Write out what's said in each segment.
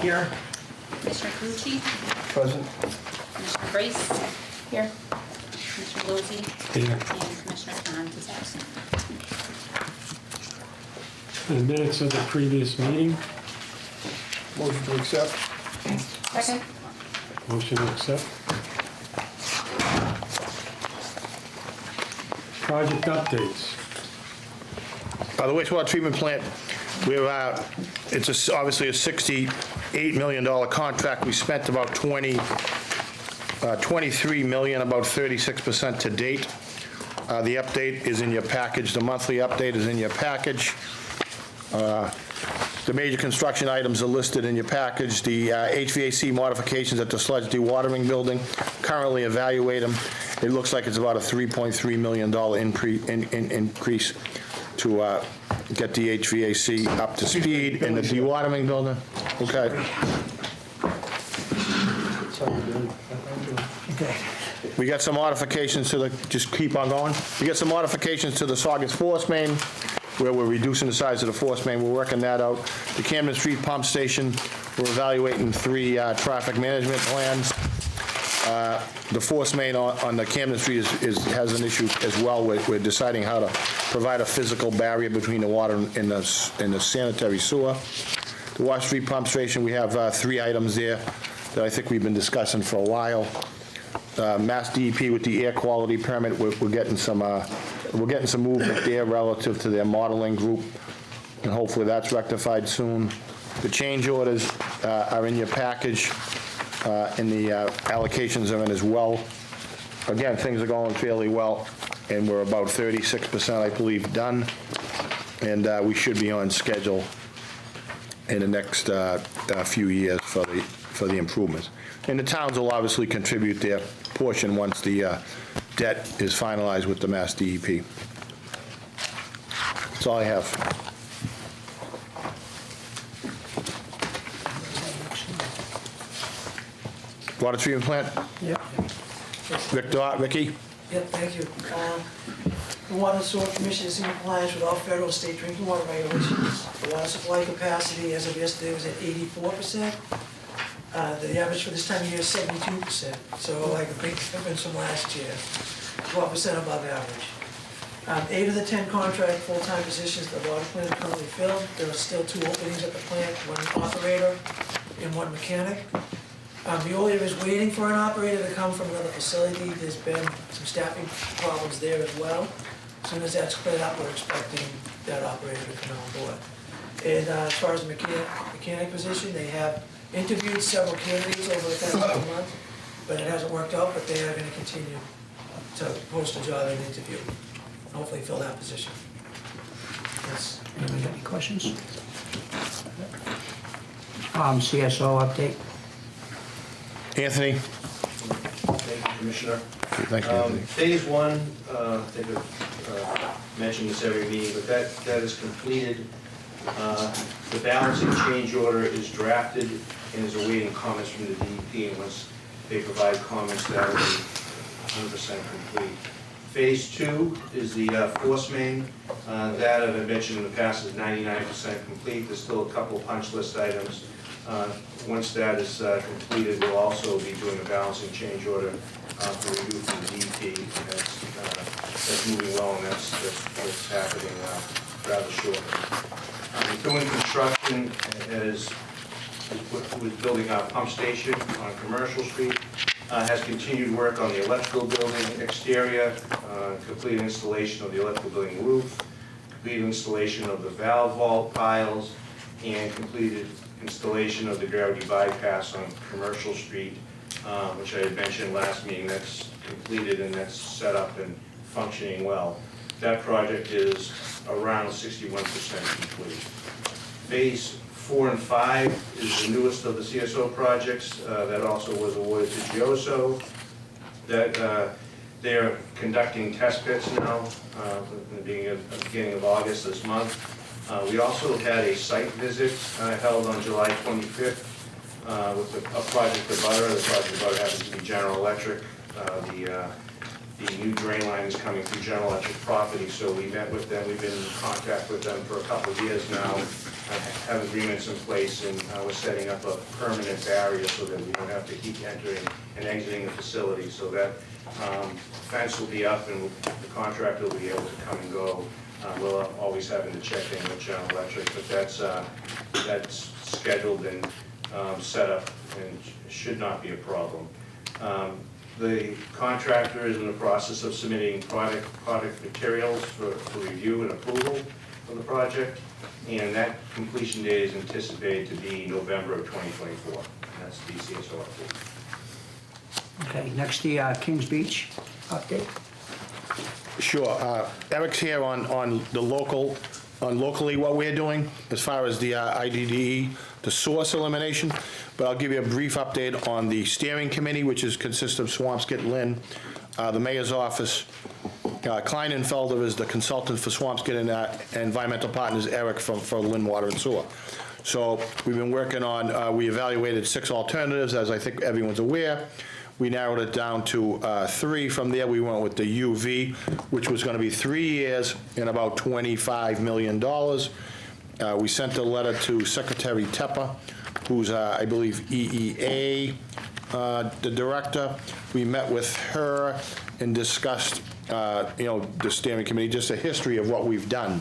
Here. Commissioner Calucci? Present. Commissioner Brace? Here. Commissioner Lozey? Here. And Commissioner Kant is absent. The minutes of the previous meeting. Motion to accept. Second. Motion to accept. Project updates. The wastewater treatment plant, it's obviously a $68 million contract. We spent about 23 million, about 36% to date. The update is in your package. The monthly update is in your package. The major construction items are listed in your package. The HVAC modifications at the sludge dewatering building, currently evaluate them. It looks like it's about a $3.3 million increase to get the HVAC up to speed in the dewatering building. Okay. Okay. We got some modifications to the, just keep on going. We got some modifications to the Saugus force main, where we're reducing the size of the force main. We're working that out. The Camden Street pump station, we're evaluating 3 traffic management plans. The force main on the Camden Street has an issue as well. We're deciding how to provide a physical barrier between the water and the sanitary sewer. The Wash Street pump station, we have 3 items there that I think we've been discussing for a while. Mass DEP with the air quality permit, we're getting some movement there relative to their modeling group, and hopefully that's rectified soon. The change orders are in your package, and the allocations are in as well. Again, things are going fairly well, and we're about 36%, I believe, done, and we should be on schedule in the next few years for the improvements. And the towns will obviously contribute their portion once the debt is finalized with the Mass DEP. That's all I have. Water treatment plant? Yep. Vicky? Yep, thank you. The Water and Sewer Commission is in compliance with all federal and state drinking water regulations. The water supply capacity as of yesterday was at 84%. The average for this time of year is 72%, so like a big difference from last year, 12% above average. 8 of the 10 contract full-time positions the water plant is currently filled. There are still 2 openings at the plant, 1 operator and 1 mechanic. Veolia is waiting for an operator to come from another facility. There's been some staffing problems there as well. As soon as that's cleared up, we're expecting that operator to come on board. And as far as the mechanic position, they have interviewed several candidates over the past couple months, but it hasn't worked out, but they are going to continue to post a job and interview, and hopefully fill that position. Yes. Anybody got any questions? CSO update. Anthony? Thank you, Commissioner. Thank you, Anthony. Phase 1, I think I've mentioned this every meeting, but that is completed. The balancing change order is drafted and is awaiting comments from the DEP, and once they provide comments, that will be 100% complete. Phase 2 is the force main. That, as I mentioned in the past, is 99% complete. There's still a couple punch list items. Once that is completed, we'll also be doing a balancing change order for review from the DEP. That's moving well, and that's happening rather shortly. Doing construction is building our pump station on Commercial Street. Has continued work on the electrical building exterior, complete installation of the electrical building roof, complete installation of the valve vault piles, and completed installation of the gravity bypass on Commercial Street, which I had mentioned last meeting. That's completed and that's set up and functioning well. That project is around 61% complete. Phase 4 and 5 is the newest of the CSO projects that also was awarded to Gioso. That they're conducting test pits now at the beginning of August this month. We also had a site visit held on July 25th with a project abutter. The project abutter happens to be General Electric. The new drain line is coming through General Electric property, so we met with them. We've been in contact with them for a couple of years now. have agreements in place, and we're setting up a permanent barrier so that we don't have to keep entering and exiting the facility, so that fence will be up and the contractor will be able to come and go. We'll always having to check in with General Electric, but that's scheduled and set up and should not be a problem. The contractor is in the process of submitting product materials for review and approval for the project, and that completion date is anticipated to be November of 2024. And that's DCSO approval. Okay, next the Kings Beach update. Sure. Eric's here on locally what we're doing as far as the IDDE, the source elimination, but I'll give you a brief update on the steering committee, which consists of Swampscott, Lynn, the mayor's office. Klein and Felder is the consultant for Swampscott, and environmental partners Eric for Lynn Water and Sewer. So we've been working on, we evaluated 6 alternatives, as I think everyone's aware. We narrowed it down to 3. From there, we went with the UV, which was going to be 3 years and about $25 million. We sent a letter to Secretary Tepper, who's, I believe, EEA, the director. We met with her and discussed, the steering committee, just a history of what we've done.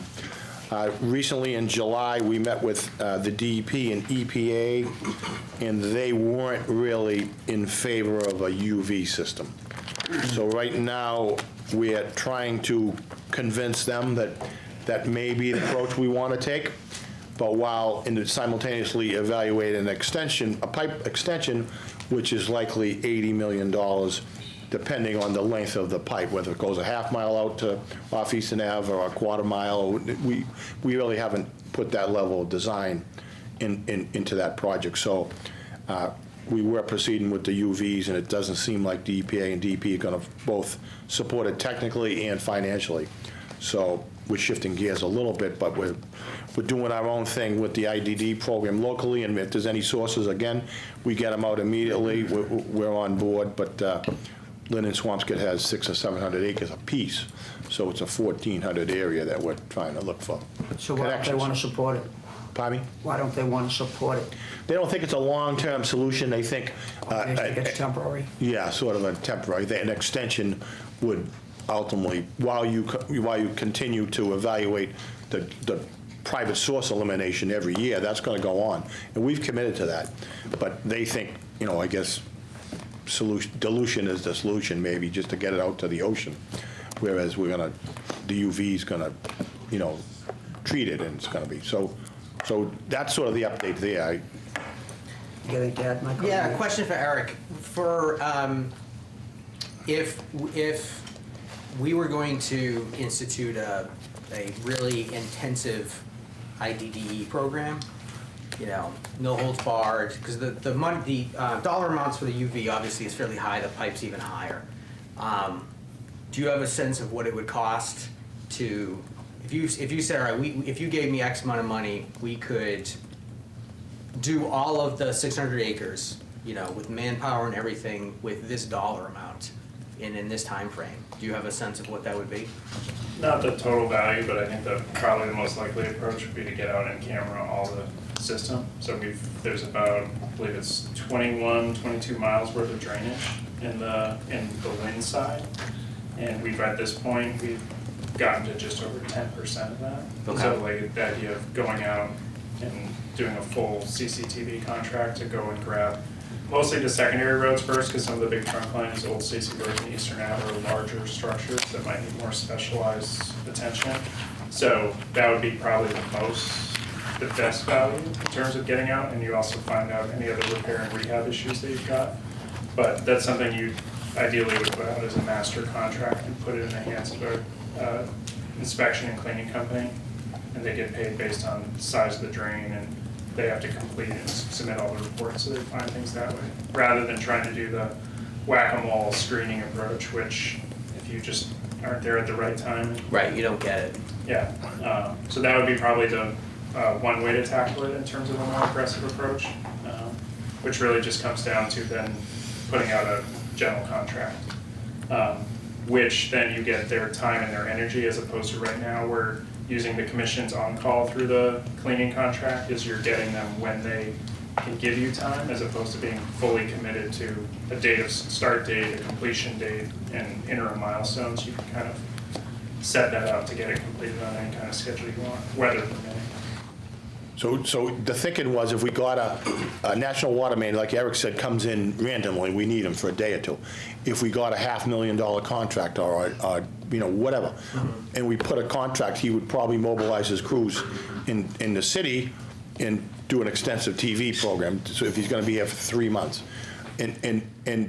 Recently in July, we met with the DEP and EPA, and they weren't really in favor of a UV system. So right now, we're trying to convince them that may be the approach we want to take, but while simultaneously evaluate an extension, a pipe extension, which is likely $80 million, depending on the length of the pipe, whether it goes a half mile out to off Eastern Ave or a quarter mile. We really haven't put that level of design into that project. So we were proceeding with the UVs, and it doesn't seem like the EPA and DP are going to both support it technically and financially. So we're shifting gears a little bit, but we're doing our own thing with the IDD program locally, and if there's any sources, again, we get them out immediately. We're on board, but Lynn and Swampscott has 600 or 700 acres apiece, so it's a 1,400 area that we're trying to look for. So why don't they want to support it? Pardon me? Why don't they want to support it? They don't think it's a long-term solution. They think They think it's temporary? yeah, sort of a temporary. An extension would ultimately, while you continue to evaluate the private source elimination every year, that's going to go on, and we've committed to that. But they think, I guess, dilution is the solution, maybe, just to get it out to the ocean, whereas the UV is gonna, treat it, and it's gonna be so that's sort of the update there. You got anything to add, Michael? Yeah, a question for Eric. For if we were going to institute a really intensive IDDE program, no holds barred, because the dollar amounts for the UV obviously is fairly high. The pipe's even higher. Do you have a sense of what it would cost to, if you said, all right, if you gave me X amount of money, we could do all of the 600 acres, with manpower and everything, with this dollar amount, and in this time frame? Do you have a sense of what that would be? Not the total value, but I think probably the most likely approach would be to get out and camera all the system. So there's about, I believe it's 22 miles worth of drainage in the Lynn side, and at this point we've gotten to just over 10% of that. Okay. So like the idea of going out and doing a full CCTV contract to go and grab mostly the secondary roads first, because some of the big trunk lines, Old Stacy Road and Eastern Ave, are larger structures that might need more specialized attention. So that would be probably the best value in terms of getting out, and you also find out any other repair and rehab issues that you've got. But that's something you ideally would put out as a master contract and put it in the hands of a inspection and cleaning company, and they get paid based on the size of the drain, and they have to complete and submit all the reports, so they find things that way, rather than trying to do the whack-a-mole screening approach, which if you just aren't there at the right time. Right, you don't get it. Yeah, so that would be probably the one way to tackle it in terms of a more aggressive approach, which really just comes down to then putting out a general contract, which then you get their time and their energy, as opposed to right now where using the commission's on-call through the cleaning contract is you're getting them when they can give you time, as opposed to being fully committed to a date of start date, a completion date, and interim milestones. You can kind of set that out to get it completed on any kind of schedule you want, weather permitting. So the thinking was if we got a national water main, like Eric said, comes in randomly, we need them for a day or two. If we got a $500,000 contract or whatever, and we put a contract, he would probably mobilize his crews in the city and do an extensive TV program. So if he's gonna be here for 3 months. And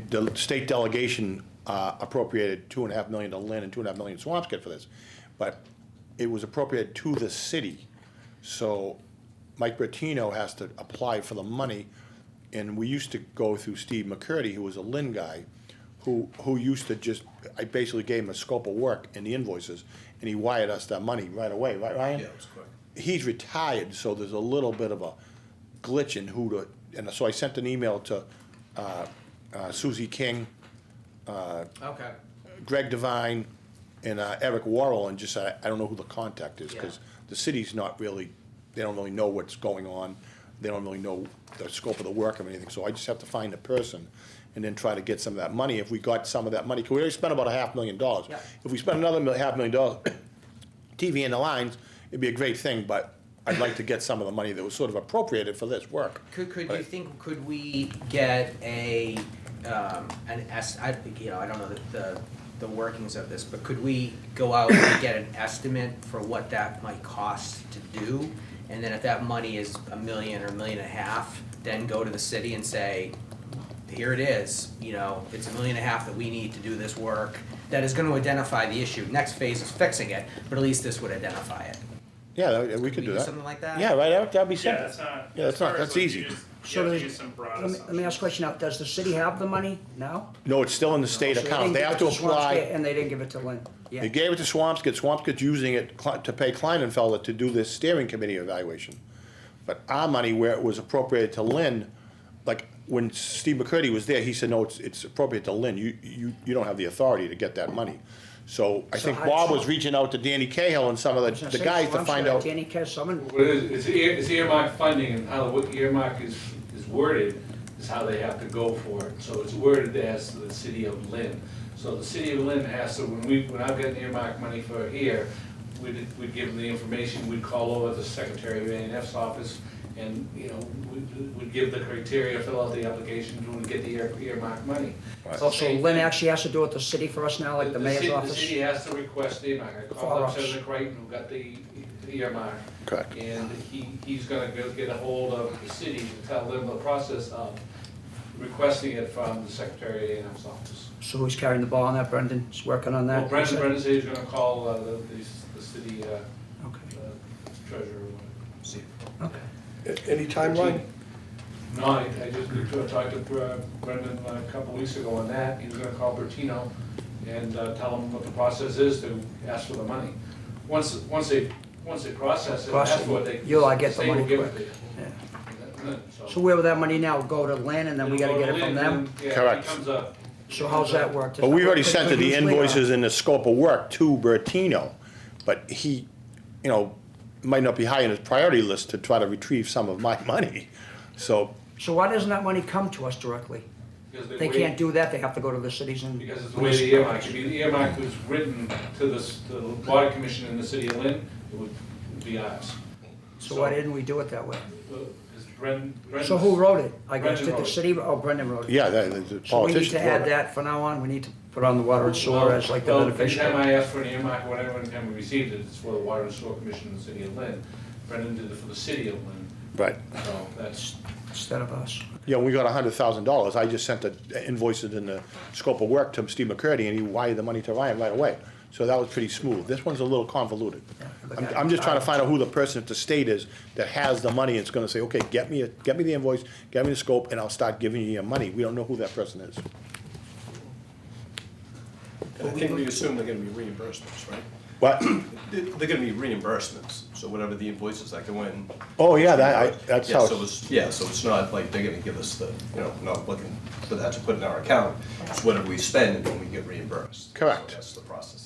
the state delegation appropriated $2.5 million to Lynn and $2.5 million to Swampscott for this. But it was appropriated to the city. So Mike Bertino has to apply for the money, and we used to go through Steve McCurdy, who was a Lynn guy, who used to just, I basically gave him a scope of work and the invoices, and he wired us that money right away, right, Ryan? Yeah, it was quick. He's retired, so there's a little bit of a glitch in who to, and so I sent an email to Susie King, Okay. Greg Devine, and Eric Worrell, and just said, I don't know who the contact is, because the city's not really, they don't really know what's going on. They don't really know the scope of the work or anything, so I just have to find a person and then try to get some of that money. If we got some of that money, because we already spent about $500,000. Yeah. If we spent another $500,000, TV in the lines, it'd be a great thing, but I'd like to get some of the money that was sort of appropriated for this work. Could But- you think, could we get I don't know the workings of this, but could we go out and get an estimate for what that might cost to do? And then if that money is $1 million or $1.5 million, then go to the city and say, here it is, it's $1.5 million that we need to do this work. That is gonna identify the issue. Next phase is fixing it, but at least this would identify it. Yeah, we could do that. Something like that? Yeah, right, that'd be simple. Yeah, that's not. Yeah, that's as far not- as, that's like, easy. You So have to there's- use some broad Let me ask a assumptions. question now. Does the city have the money now? No, it's still in the state So they account. didn't They give have it to apply. Swampscott, and they didn't give it to Lynn. They Yeah. gave it to Swampscott. Swampscott's using it to pay Kleinenfelder to do this steering committee evaluation. But our money, where it was appropriated to Lynn, like when Steve McCurdy was there, he said, no, it's appropriate to Lynn. You don't have the authority to get that money. So I think how- Bob was reaching out to Danny Cahill and some of the guys to find out. Danny Kes, someone, What it is, it's earmark funding, and how the earmark is worded is how they have to go for it. So it's worded as the city of Lynn. So the city of Lynn has to, when I've got earmark money for here, we'd give them the information, we'd call over the Secretary of A&F's office, and, we'd give the criteria, fill out the application, and get the earmark money. It's the also same Lynn thing. actually has to do it the city for us now, like the mayor's The office? city has to request the earmark. I For called up us. Senator Creighton, who got the earmark. Correct. And he's gonna go get a hold of the city to tell them the process of requesting it from the Secretary of A&M's office. So who's carrying the ball on that? Brendan's working on that? Well, you said? Brendan said he's gonna call the city Okay, treasurer or whatever. okay. Any timeline? No, I just talked to Brendan a couple weeks ago on that. He was gonna call Bertino and tell him what the process is to ask for the money. Once they process it, ask for it, they. You'll get the state will money give it quick. to you. Yeah. So- So where will that money now go to Lynn, and then we gotta get it from them? Yeah, Correct. he comes up. So how's that work? But we've already sent her the Usually, invoices and the scope of work to Bertino, but he, might not be high on his priority list to try to retrieve some of my money. So, So why doesn't that money come to us directly? Because the They way- can't do that, they have to go to the cities and. Because it's the way the earmark, if the earmark was written to the water commission in the city of Lynn, it would be ours. So why didn't we do it that way? Because Brendan. So who wrote it? I guess, Brendan did the wrote it. city, oh, Brendan wrote it. yeah, the So we need politicians. to add that from now on, we need to put on the water and sewer as like the Well, beneficiary. anytime I asked for an earmark, whatever, anytime we received it, it's for the water and sewer commission in the city of Lynn. Brendan did it for the city of Lynn, Right. so that's, Instead of us. Yeah, we got $100,000. I just sent the invoices and the scope of work to Steve McCurdy, and he wired the money to Ryan right away. So that was pretty smooth. This one's a little convoluted. I'm just trying to find out who the person at the state is that has the money and is gonna say, okay, get me the invoice, get me the scope, and I'll start giving you your money. We don't know who that person is. And I think we assume they're gonna be reimbursements, right? What? They're gonna be reimbursements, so whatever the invoices that go in. Oh, yeah, that's Yeah, how. so it's not like they're gonna give us we're not looking for that to put in our account. It's whatever we spend and then we get reimbursed. Correct. So that's the process.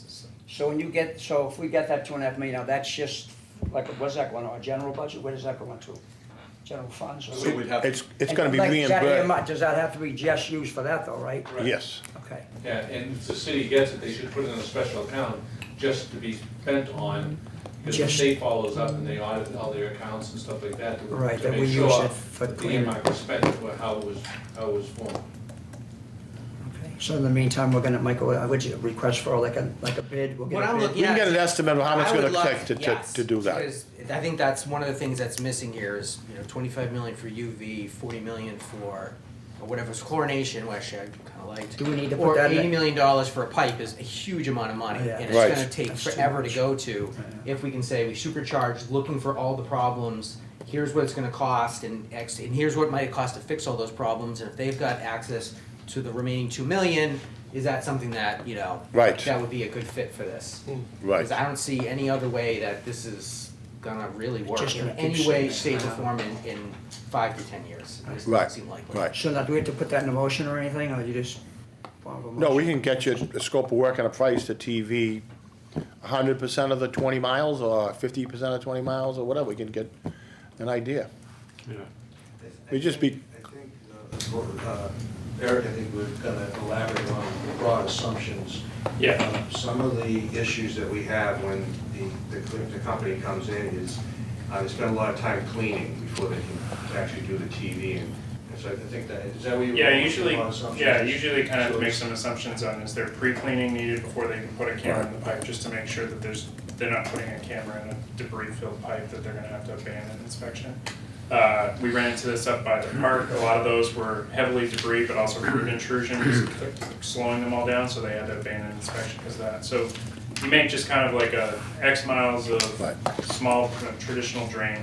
So when you get, so if we get that 2.5 million, now that's just, like, what's that going on, general budget? Where does that go into? General funds? or- So we'd have, It's And gonna be like, is that reimbursed. earmarked- Does that have to be just used for that though, right? Yes, Okay. Yeah, and if the city gets it, they should put it in a special account just to be spent on, because the Just- state follows up and they audit all their accounts and stuff like that. Right, to that make we sure use it for that the cleaning. earmark was spent for how it was formed. Okay. So in the meantime, we're gonna, Michael, would you request for like a bid? We'll get What a I'm bid. looking we can get an estimate of how much I it's would gonna love- take yes, to do that. Because I think that's one of the things that's missing here is, 25 million for UV, 40 million for, or whatever, it's chlorination, which I kinda liked. Do we need to put Or that in? $80 million for a pipe is a huge amount of money, Yeah. and it's Right. gonna take That's too forever to much. go to. If we can say, we supercharged, looking for all the problems, here's what it's gonna cost, and here's what it might cost to fix all those problems, and if they've got access to the remaining 2 million, is that something that, Right. that would be a good fit for this? Right. Because I don't see any other way that this is gonna really work Just in gonna keep any way, sitting shape, or there. form in 5 to 10 years. It just Right, doesn't seem likely. right. So now, do we have to put that in a motion or anything, or you just? No, we can get you a scope of work and a price to TV 100% of the 20 miles or 50% of 20 miles or whatever, we can get an idea. Yeah. We just be, I think, Eric, I think we're gonna elaborate on broad assumptions. Yeah. Some of the issues that we have when the company comes in is, they spend a lot of time cleaning before they can actually do the TV, and so I think that, is that what you? Yeah, usually, broad assumptions? usually kind of So make it's- some assumptions on, is there pre-cleaning needed before they can put a camera in the pipe, just to make sure that they're not putting a camera in a debris-filled pipe that they're gonna have to abandon inspection. We ran into this up by the park, a lot of those were heavily debris, but also root intrusions, slowing them all down, so they had to abandon inspection because of that. So you make just kind of like a X miles of Right. small traditional drain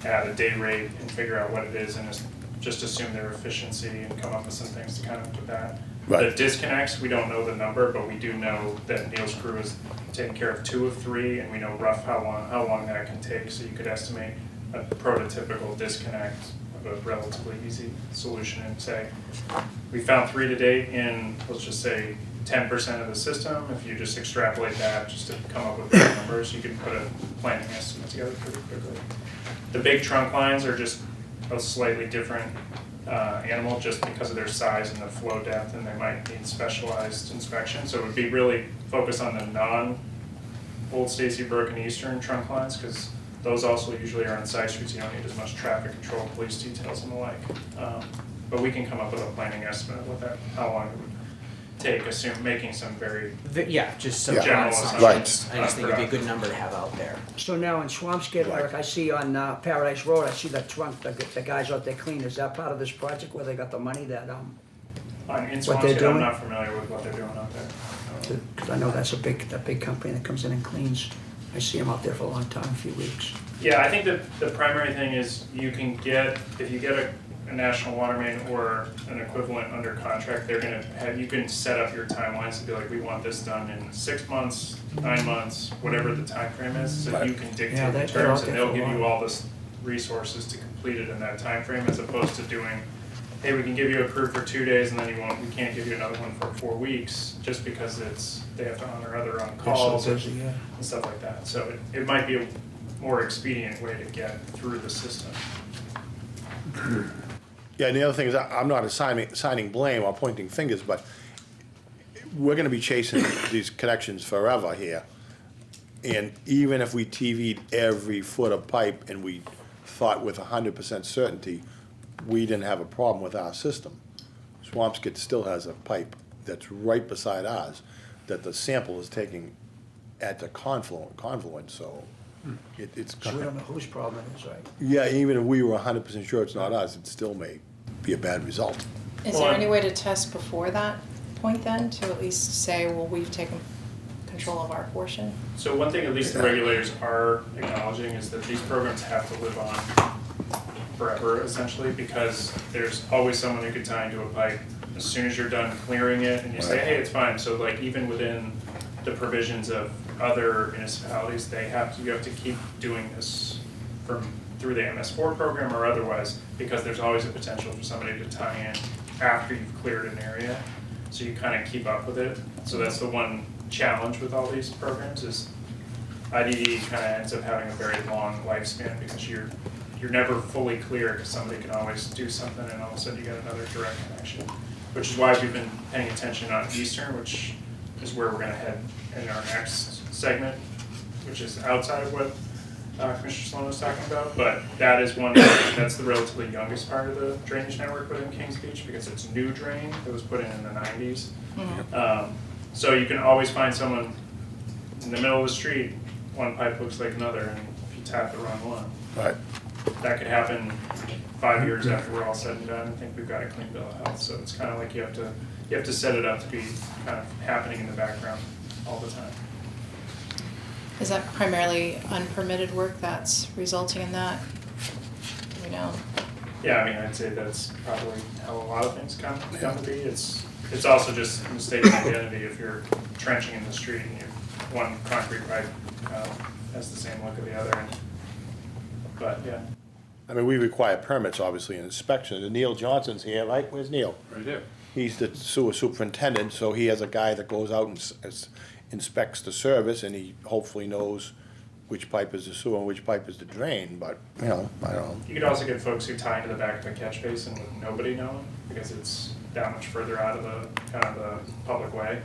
at a day rate and figure out what it is and just assume their efficiency and come up with some things to kind of with that. Right. The disconnects, we don't know the number, but we do know that Neil's crew is taking care of 2 of 3, and we know rough how long that can take, so you could estimate a prototypical disconnect of a relatively easy solution and say, we found 3 to date in, let's just say, 10% of the system. If you just extrapolate that, just to come up with the numbers, you can put a planning estimate together pretty quickly. The big trunk lines are just a slightly different animal just because of their size and the flow depth, and they might need specialized inspection. So it would be really focused on the non-Old Stacy, Burke, and Eastern trunk lines, because those also usually are on side streets. You don't need as much traffic control, police details, and the like. But we can come up with a planning estimate of what that, how long it would take, making some very Yeah, just some Yeah. general General assumptions. assumptions. I just think it'd be a good number to have out there. So now in Swampscott, Right. like I see on Paradise Road, I see the trunk, the guys out there cleaning. Is that part of this project where they got the money that, in What they're Swampscott, I'm doing? not familiar with what they're doing out there. because I know that's that big company that comes in and cleans. I see them out there for a long time, a few weeks. Yeah, I think that the primary thing is you can get, if you get a national water main or an equivalent under contract, they're gonna have, you can set up your timelines to be like, we want this done in 6 months, 9 months, whatever the time frame is, so you can Yeah, dictate the they're terms, out and there they'll for a give you while. all the resources to complete it in that time frame, as opposed to doing, hey, we can give you a crew for 2 days and then we can't give you another one for 4 weeks, just because they have to honor other on calls They're and so busy, yeah. stuff like that. So it might be a more expedient way to get through the system. yeah, and the other thing is, I'm not assigning blame or pointing fingers, but we're gonna be chasing these connections forever here. And even if we TV'd every foot of pipe and we thought with 100% certainty, we didn't have a problem with our system. Swampscott still has a pipe that's right beside ours that the sample is taking at the confluence, so it's. So we don't know whose problem it is, right? Yeah, even if we were 100% sure it's not us, it still may be a bad result. Is there any way to test before that point then, to at least say, well, we've taken control of our portion? So one thing at least the regulators are acknowledging is that these programs have to live on forever, essentially, because there's always someone who could tie into a pipe as soon as you're done clearing it and you say, hey, it's fine. So like even within the provisions of other municipalities, you have to keep doing this through the MS4 program or otherwise, because there's always a potential for somebody to tie in after you've cleared an area. So you kind of keep up with it. So that's the one challenge with all these programs is IDD kind of ends up having a very long lifespan because you're never fully clear because somebody can always do something and all of a sudden you get another direct connection, which is why we've been paying attention on Eastern, which is where we're going to head in our next segment, which is outside of what Commissioner Sloan was talking about, but that is that's the relatively youngest part of the drainage network within Kings Beach because it's new drain that was put in the 90s. So you can always find someone in the middle of the street, one pipe looks like another, and if you tap the wrong one. Right. That could happen 5 years after we're all said and done. I think we've got a clean bill of health, so it's kind of like you have to set it up to be kind of happening in the background all the time. Is that primarily unpermitted work that's resulting in that? Do we know? Yeah, I mean, I'd say that's probably how a lot of things come to be. It's also just mistaken identity if you're trenching in the street and one concrete pipe has the same look of the other. But yeah. I mean, we require permits, obviously, and inspections. And Neil Johnson's here, right? Where's Neil? Right there. He's the sewer superintendent, so he has a guy that goes out and inspects the service, and he hopefully knows which pipe is the sewer and which pipe is the drain, but, you know, I don't know. You could also get folks who tie into the back of a catch basin with nobody knowing, because it's that much further out of the, kind of the public way.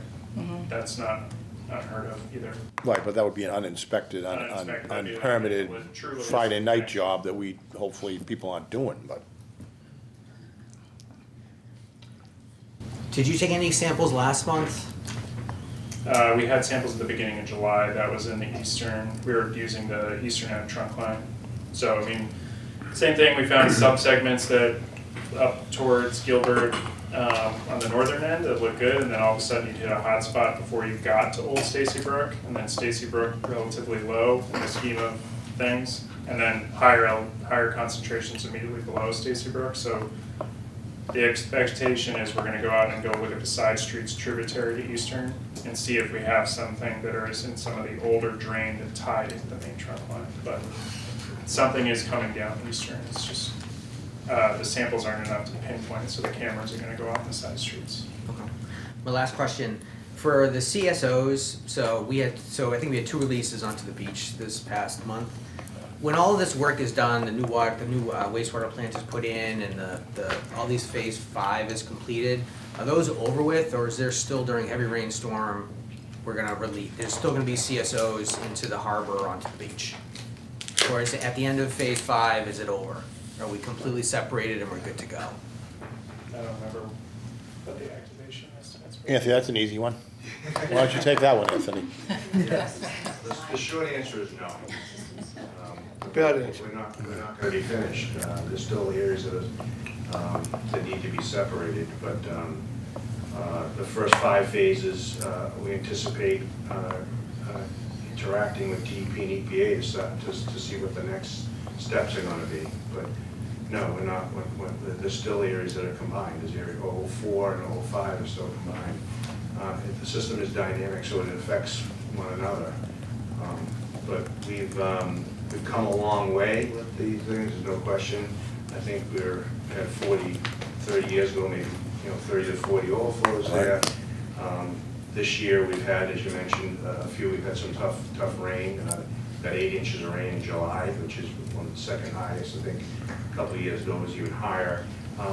That's not unheard of either. Right, but that would be an uninspected, Uninspected, that'd be unpermitted like true Friday night drain. job that we, hopefully, people aren't doing, but. Did you take any samples last month? We had samples at the beginning of July. That was in the eastern. We were using the eastern end trunk line. So, I mean, same thing. We found subsegments that up towards Gilbert on the northern end that looked good, and then all of a sudden you'd hit a hot spot before you got to Old Stacy Brook, and then Stacy Brook relatively low in the scheme of things, and then higher concentrations immediately below Stacy Brook. So the expectation is we're going to go out and go look at the side streets tributary to Eastern and see if we have something that is in some of the older drain that tied into the main trunk line. But something is coming down Eastern. It's just the samples aren't enough to pinpoint, so the cameras are going to go out on the side streets. Okay. My last question, for the CSOs, so I think we had 2 releases onto the beach this past month. When all of this work is done, the new wastewater plant is put in, and all these phase 5 is completed, are those over with, or is there still during heavy rainstorm, there's still gonna be CSOs into the harbor or onto the beach? Or is it at the end of phase 5, is it over? Are we completely separated and we're good to go? I don't remember what the activation estimates were. Anthony, that's an easy one. Why don't you take that one, Anthony? The short answer is no. Bad answer. We're not going to be finished. There's still areas that need to be separated, but the first 5 phases, we anticipate interacting with DEP and EPA to see what the next steps are going to be. But no, we're not. There's still areas that are combined. There's area 004 and 05 are still combined. The system is dynamic, so it affects one another. But we've come a long way with these things, there's no question. I think we're at 30 years ago, maybe 30 to 40 overflows there. This year we've had, as you mentioned, we've had some tough rain. Got 8 inches of rain in July, which is one of the second highest. I think a couple of years ago it was even higher.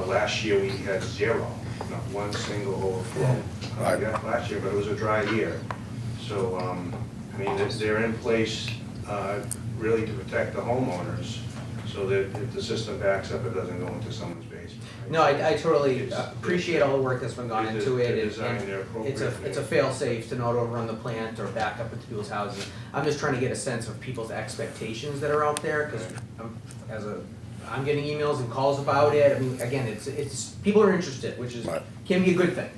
Last year we had 0, not one single overflow. Last year, but it was a dry year. So, I mean, they're in place really to protect the homeowners, so that if the system backs up, it doesn't go into someone's basement. Right? No, I totally appreciate all the work that's been gone into it. It's a fail-safe to not overrun the plant or back up into people's houses. I'm just trying to get a sense of people's expectations that are out there, because I'm getting emails and calls about it. I mean, again, it's people are interested, which can be a good thing.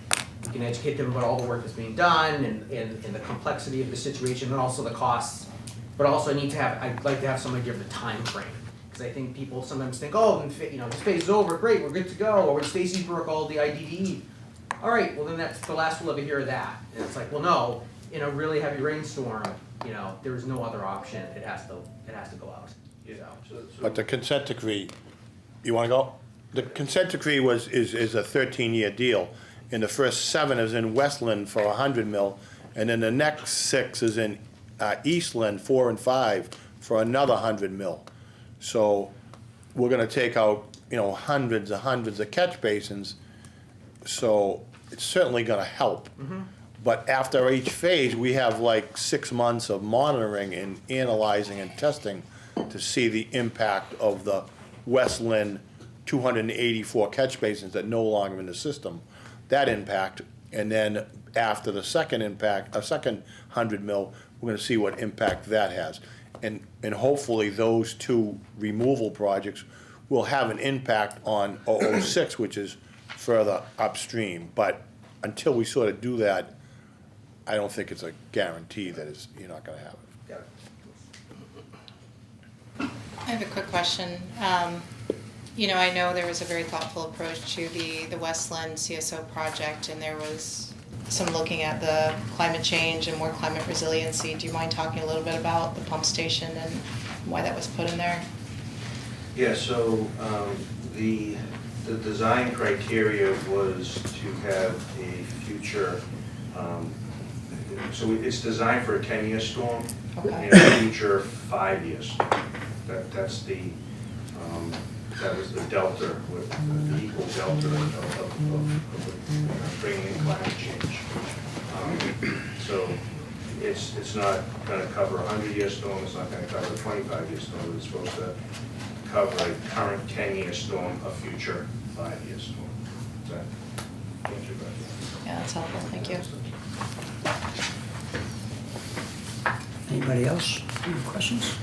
You can educate them about all the work that's being done and the complexity of the situation and also the costs. But also I'd like to have some idea of the time frame. Because I think people sometimes think, oh, this phase is over, great, we're good to go. Or when Stacy Brook, all the IDD. All right, well then that's the last we'll ever hear of that. And it's like, well no, in a really heavy rainstorm, there's no other option. It has to go out. Yeah. But the consent decree, you wanna go? The consent decree is a 13-year deal. And the first 7 is in Westland for 100 mil, And then the next 6 is in East Lynn, 4 and 5, for another 100 mil. So we're gonna take out, hundreds of catch basins, so it's certainly gonna help. But after each phase, we have like 6 months of monitoring and analyzing and testing to see the impact of the West Lynn 284 catch basins that no longer in the system, that impact. And then after the second impact, a second 100 mil, we're gonna see what impact that has. And hopefully those 2 removal projects will have an impact on 006, which is further upstream. But until we sort of do that, I don't think it's a guarantee that you're not gonna have it. I have a quick question. I know there was a very thoughtful approach to the Westland CSO project, and there was some looking at the climate change and more climate resiliency. Do you mind talking a little bit about the pump station and why that was put in there? Yeah, so the design criteria was to have a future, so it's designed for a 10-year storm Okay. and a future 5-year storm. That's that was the delta, with the equal delta of bringing in climate change. So it's not going to cover a 100-year storm, it's not going to cover a 25-year storm, it's supposed to cover a current 10-year storm, a future 5-year storm. Does that answer your question? Yeah, that's helpful, thank you. Anybody else? Any questions?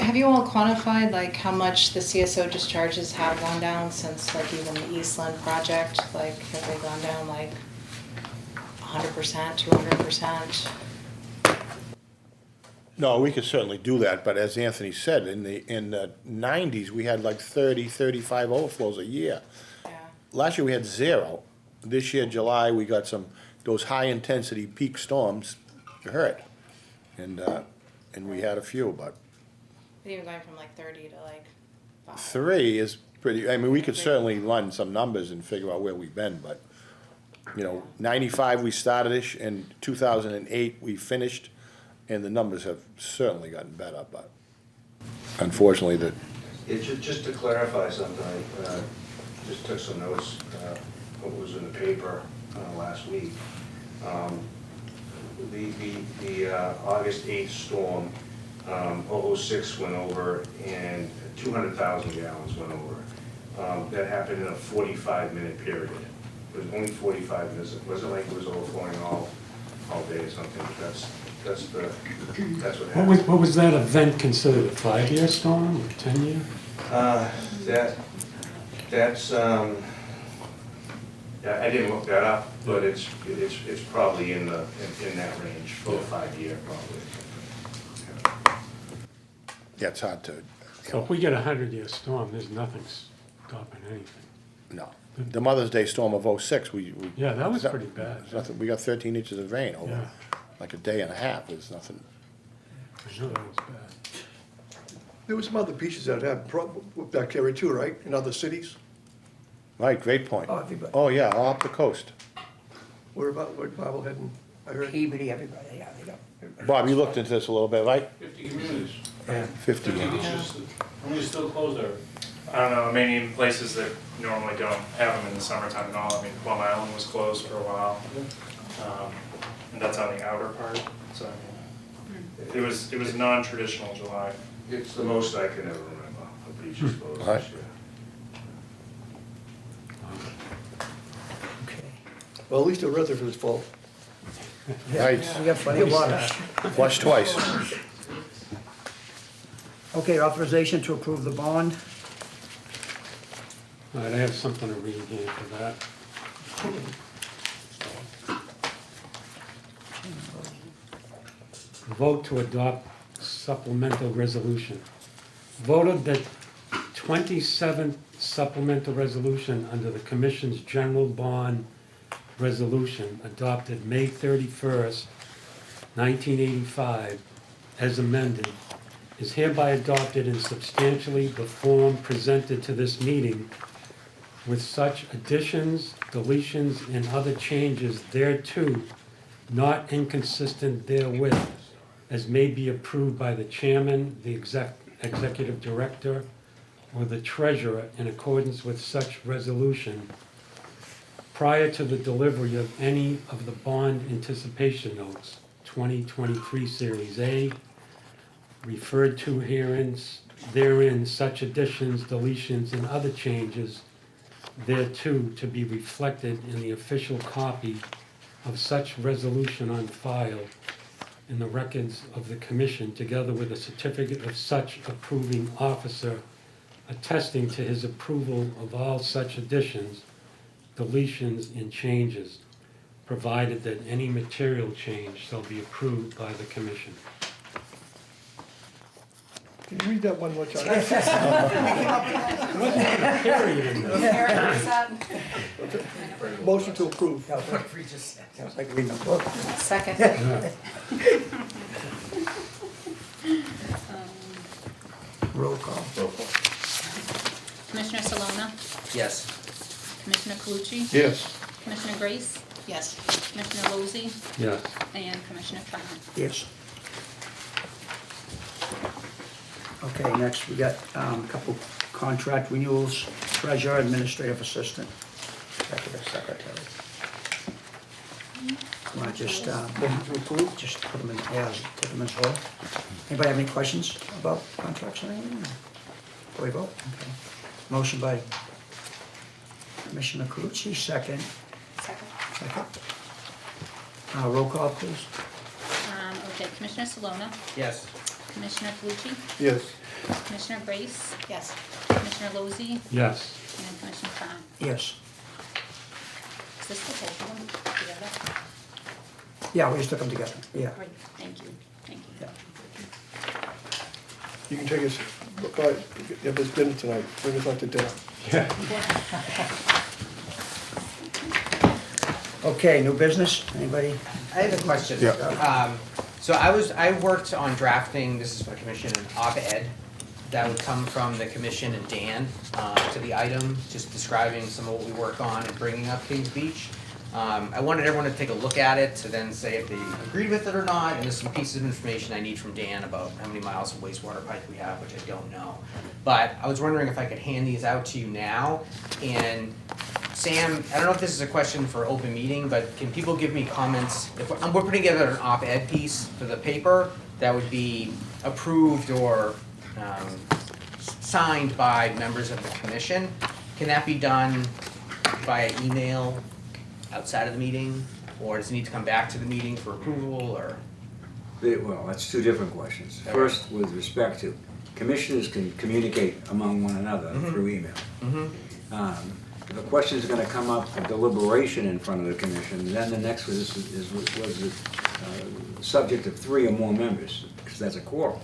Have you all quantified like how much the CSO discharges have gone down since like even the Eastland project? Like have they gone down like 100%, 200%? No, we could certainly do that, but as Anthony said, in the 90s, we had like 30, 35 overflows a year. Yeah. Last year, we had 0. This year, July, we got those high-intensity peak storms hurt. And we had a few, but Even going from like 30 to like 5. 3 is pretty, I mean, we could certainly run some numbers and figure out where we've been, but, 95 we started-ish, and 2008 we finished, and the numbers have certainly gotten better, but unfortunately Just to clarify something, I just took some notes, what was in the paper last week. The August 8th storm, 006 went over and 200,000 gallons went over. That happened in a 45-minute period. It was only 45 minutes. It wasn't like it was overflowing all day or something. That's what happened. What was that event considered, a 5-year storm or 10-year? That's I didn't look that up, but it's probably in that range for a 5-year probably. yeah, it's hard to, So if we get a 100-year storm, there's nothing stopping anything. no. The Mother's Day storm of 06, we Yeah, that was pretty bad. there's nothing, we got 13 inches of rain over Yeah. like a day and a half. There's nothing. I know that was bad. There was some other beaches that had bacteria too, right, in other cities? Right, great point. Oh, everybody. Oh, yeah, all up the coast. Where Marblehead and, I heard. Peabody, everybody, yeah, they got. everybody. Bob, you looked into this a little bit, right? 50 communities. 50. beaches, how many still closed there? I don't know, maybe in places that normally don't have them in the summertime at all. I mean, Plum Island was closed for a while. And that's on the outer part, so it was non-traditional July. It's the most I can ever remember of beaches closed All right. this year. Okay. Well, at least the reservoir is full. Right, We got plenty of water. flush twice. Okay, authorization to approve the bond. All right, I have something to read here for that. Vote to adopt supplemental resolution. Voted that 27th supplemental resolution under the Commission's general bond resolution adopted May 31st, 1985, as amended, is hereby adopted in substantially the form presented to this meeting with such additions, deletions, and other changes thereto not inconsistent therewith, as may be approved by the chairman, the executive director, or the treasurer in accordance with such resolution, prior to the delivery of any of the bond anticipation notes, 2023 Series A, referred to therein such additions, deletions, and other changes thereto to be reflected in the official copy of such resolution on file in the records of the commission, together with a certificate of such approving officer attesting to his approval of all such additions, deletions, and changes, provided that any material change shall be approved by the commission. Can you read that one more time? Period in there. Motion to approve. Sounds like reading a book. Second. Roll call. Commissioner Salona, Yes. Commissioner Calucci, Yes. Commissioner Grace, Yes. Commissioner Lozey, Yes. and Commissioner Trahan. Yes. Okay, next we got a couple contract renewals, treasurer, administrative assistant, executive secretary. Want to just, Motion to approve? just put them in, yeah, put them in whole. Anybody have any questions about contracts or anything? Before we vote? Okay. Motion by Commissioner Calucci, second. Second. Second. Roll call, please. Okay, Commissioner Salona, Yes. Commissioner Calucci, Yes. Commissioner Grace, Yes. Commissioner Lozey, Yes. and Commissioner Trahan. Yes. Is this the whole one together? Yeah, we just took them together, yeah. Great, thank you, thank you. Yeah. You can take us, yeah, there's dinner tonight, bring us out to dinner. Okay, new business, anybody? I have a question. So I worked on drafting, this is for the commission, an op-ed that would come from the commission and Dan to the item, just describing some of what we work on and bringing up Kings Beach. I wanted everyone to take a look at it to then say if they agreed with it or not, and there's some pieces of information I need from Dan about how many miles of wastewater pipe we have, which I don't know. But I was wondering if I could hand these out to you now, and Sam, I don't know if this is a question for open meeting, but can people give me comments? If we're putting together an op-ed piece for the paper that would be approved or signed by members of the commission, can that be done via email outside of the meeting? Or does it need to come back to the meeting for approval, or? Well, that's two different questions. Okay. First, with respect to, commissioners can communicate among one another through email. If a question is going to come up for deliberation in front of the commission, then the next was the subject of 3 or more members, because that's a quorum.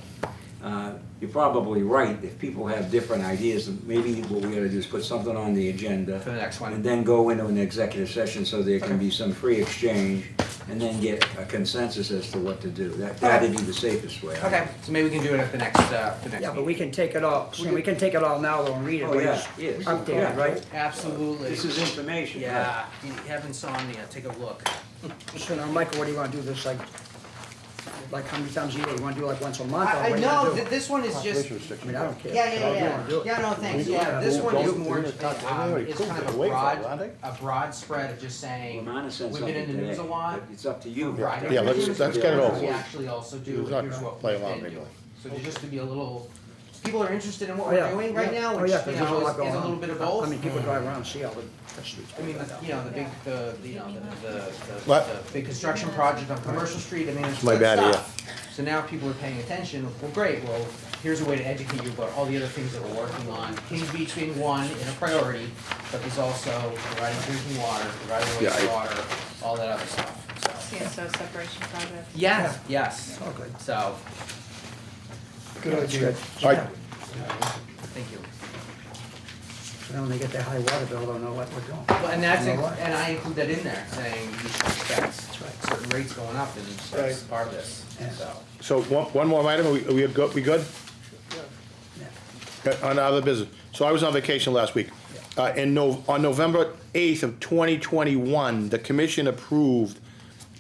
You're probably right, if people have different ideas, maybe what we ought to do is put something on the agenda. For the next one. And then go into an executive session so there can be some free exchange, and then get a consensus as to what to do. That'd be the safest way. Okay, so maybe we can do it at the next Yeah, but we can take it all, we can take it all now though and read it, Oh, when yeah, it's yes. updated, Yeah. right? Absolutely. This is information. right? Yeah, if you have insomnia, take a look. So now, Michael, what do you wanna do this, like how many times a year, you wanna do like once a month, or what I do you wanna know, do? this one is just, I mean, I don't care. yeah, However you wanna do it. Yeah, no, thanks, yeah, this one is more, it's kind of a broad spread of just saying, Lamana sent we've been in the something news a today, lot. but it's up to you. Right. Yeah, let's get it over We with. actually also do, It's not here's what play we've along been doing. regularly. So just to be a little, people are interested in what Oh, we're yeah, doing right yeah. now, Oh, which, yeah, you 'cause there's a know, lot is going a on. little bit of both. I mean, people drive around and see all the streets. I mean, you know, the What? big construction project on Commercial Street, I mean, it's My good bad, stuff. So now people are paying attention, well, great, well, here's a way to educate you about all the other things that we're working on. Kings Beach being one in a priority, but there's also providing drinking water, providing Yeah, wastewater, all that other stuff, so. CSO separation project. Yes, yes, Oh, good. so, Good That's idea. good. All right. Yeah. thank you. So then when they get their high water bill, they'll know what we're doing. Well, and that's, You know what? and I include that in there, saying you should expect right. certain rates going up, and that's Right. part of this, Yeah. so. So one more item, we good? On other business. So I was on vacation last week. On November 8th of 2021, the commission approved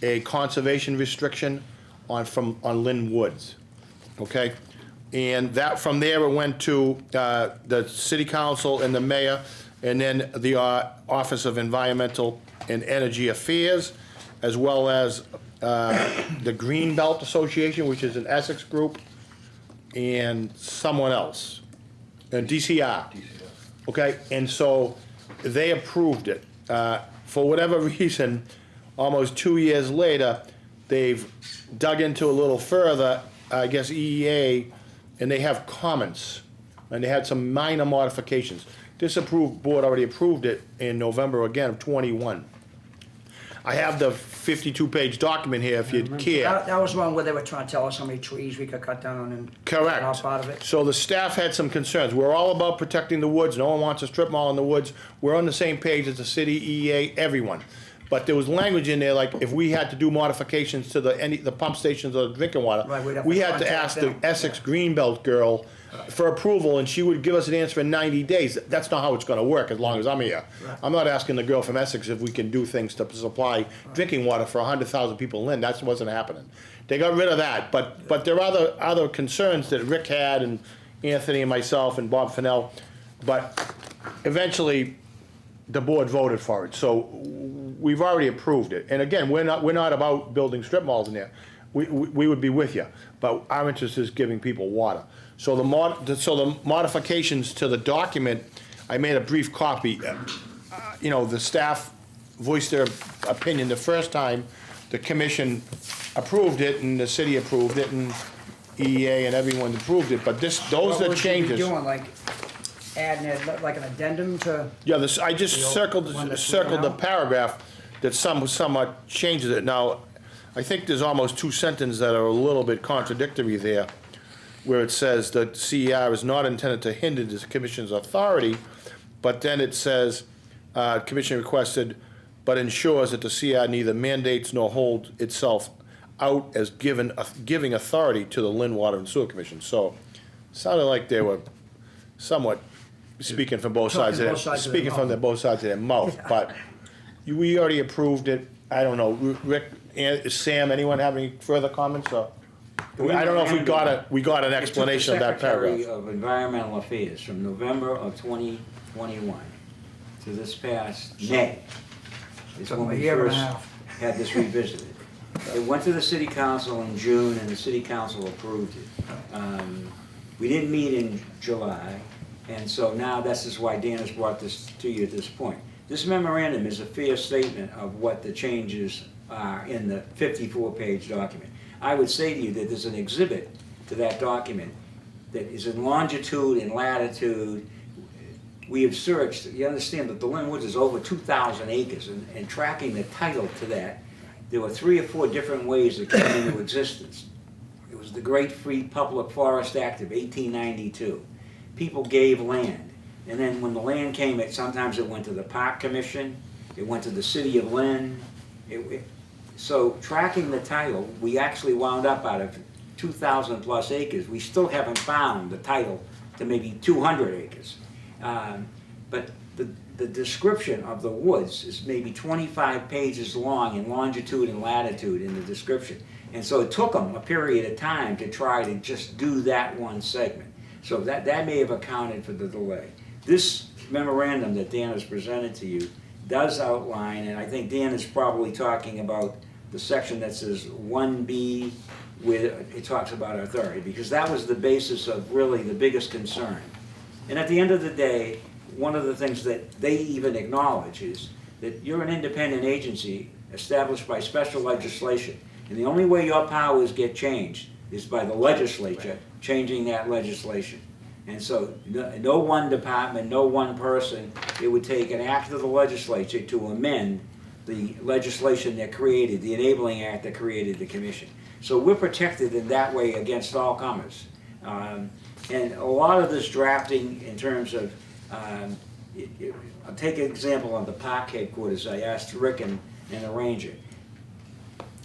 a conservation restriction on Lynn Woods, okay? And that, from there, it went to the city council and the mayor, and then the Office of Environmental and Energy Affairs, as well as the Green Belt Association, which is an Essex group, and someone else, DCR. Okay, and so they approved it. For whatever reason, almost 2 years later, they've dug into a little further, I guess EEA, and they have comments, and they had some minor modifications. This board already approved it in November again of '21. I have the 52-page document here if you'd care. That was one where they were trying to tell us how many trees we could cut down and. Correct. All part of it. So the staff had some concerns. We're all about protecting the woods. No one wants a strip mall in the woods. We're on the same page as the city, EEA, everyone. But there was language in there, like if we had to do modifications to the pump stations or the drinking water, Right, we'd have we to had to contact ask them. the Essex Greenbelt girl for approval, and she would give us an answer in 90 days. That's not how it's gonna work as long as I'm here. Right. I'm not asking the girl from Essex if we can do things to supply drinking water for 100,000 people in Lynn. That wasn't happening. They got rid of that, but there are other concerns that Rick had, and Anthony and myself and Bob Fennell, but eventually the board voted for it, so we've already approved it. And again, we're not about building strip malls in there. We would be with you, but our interest is giving people water. So the modifications to the document, I made a brief copy. You know, the staff voiced their opinion the first time, the commission approved it, and the city approved it, and EEA and everyone approved it, but those What are would you be changes. doing, like adding it, like an addendum to? Yeah, I just The old circled one that's the now? paragraph that somewhat changes it. Now, I think there's almost 2 sentences that are a little bit contradictory there, where it says that CER is not intended to hinder the commission's authority, but then it says, commission requested, but ensures that the CER neither mandates nor holds itself out as giving authority to the Lynn Water and Sewer Commission. So, sounded like they were somewhat speaking from both sides of both sides of their mouth, but we already approved it. I don't know, Rick, Sam, anyone have any further comments, or? I don't know if we got an explanation of that paragraph. Secretary of Environmental Affairs from November of 2021 to this past May. Is when A we year and a first half. had this revisited. It went to the city council in June, and the city council approved it. We didn't meet in July, and so now this is why Dan has brought this to you at this point. This memorandum is a fair statement of what the changes are in the 54-page document. I would say to you that there's an exhibit to that document that is in longitude and latitude. We have searched, you understand that the Lynn Woods is over 2,000 acres, and tracking the title to that, there were 3 or 4 different ways that came into existence. It was the Great Free Public Forest Act of 1892. People gave land, and then when the land came, sometimes it went to the Park Commission, it went to the City of Lynn. So tracking the title, we actually wound up out of 2,000 plus acres. We still haven't found the title to maybe 200 acres. But the description of the woods is maybe 25 pages long in longitude and latitude in the description. And so it took them a period of time to try to just do that one segment. So that may have accounted for the delay. This memorandum that Dan has presented to you does outline, and I think Dan is probably talking about the section that says 1B, where it talks about authority, because that was the basis of really the biggest concern. And at the end of the day, one of the things that they even acknowledge is that you're an independent agency established by special legislation, and the only way your powers get changed is by the legislature changing that legislation. And so no one department, no one person, it would take an act of the legislature to amend the legislation that created, the enabling act that created the commission. So we're protected in that way against all comers. And a lot of this drafting in terms of, I'll take an example on the park headquarters. I asked Rick and the ranger.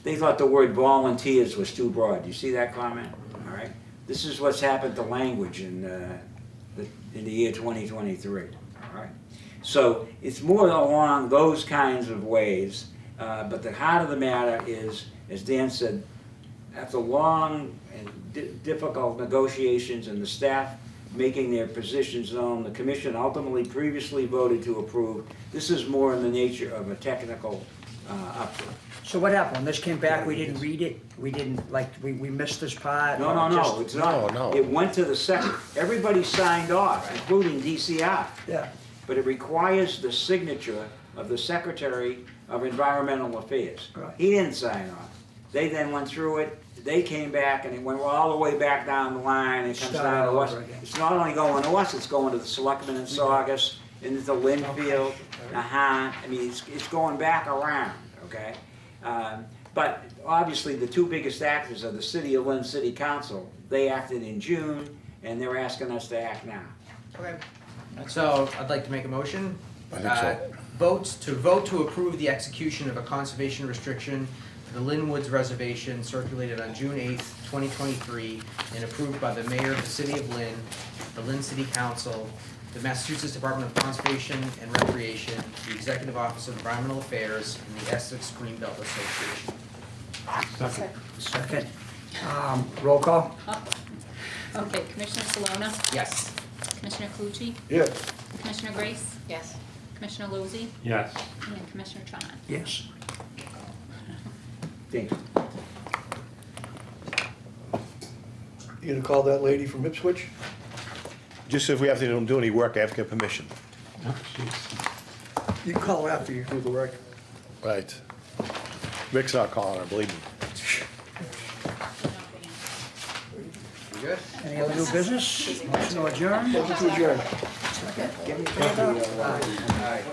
They thought the word volunteers was too broad. Do you see that comment? All right. This is what's happened to language in the year 2023. All right. So it's more along those kinds of ways. But the heart of the matter is, as Dan said, after long and difficult negotiations and the staff making their positions known, the commission ultimately previously voted to approve. This is more in the nature of a technical update. So what happened? When this came back, we didn't read it? We didn't, like, we missed this part? No, or no, just- no, it's not. No, no. It went to the second, everybody signed off, including DCR. Yeah, But it requires the signature of the Secretary of Environmental Affairs. Right. He didn't sign off. They then went through it, they came back, and it went all the way back down the line, and it comes Start down to all us. over again. It's not only going to us, it's going to the selectmen in Saugus, into the Linfield, I mean, it's going back around, okay? But obviously, the two biggest actors are the City of Lynn City Council. They acted in June, and they're asking us to act now. Okay. So I'd like to make a motion. I think so. Vote to approve the execution of a conservation restriction for the Lynn Woods Reservation circulated on June 8th, 2023, and approved by the mayor of the city of Lynn, the Lynn City Council, the Massachusetts Department of Conservation and Recreation, the Executive Office of Environmental Affairs, and the Essex Greenbelt Association. Second. second. Roll call? Okay, Commissioner Salona, Yes. Commissioner Calucci, Yeah, Commissioner Grace, Yes. Commissioner Lozey, Yes. and Commissioner Tron. Yes. Thank you. you gonna call that lady from Ipswich? Just if we have to do any work, I have to get permission. Oh, jeez. You can call her after you do the work. Right. Rick's not calling her, believe me. You good? Any other new business? Motion to adjourn? Motion to adjourn. Second. Give me a favor. All right.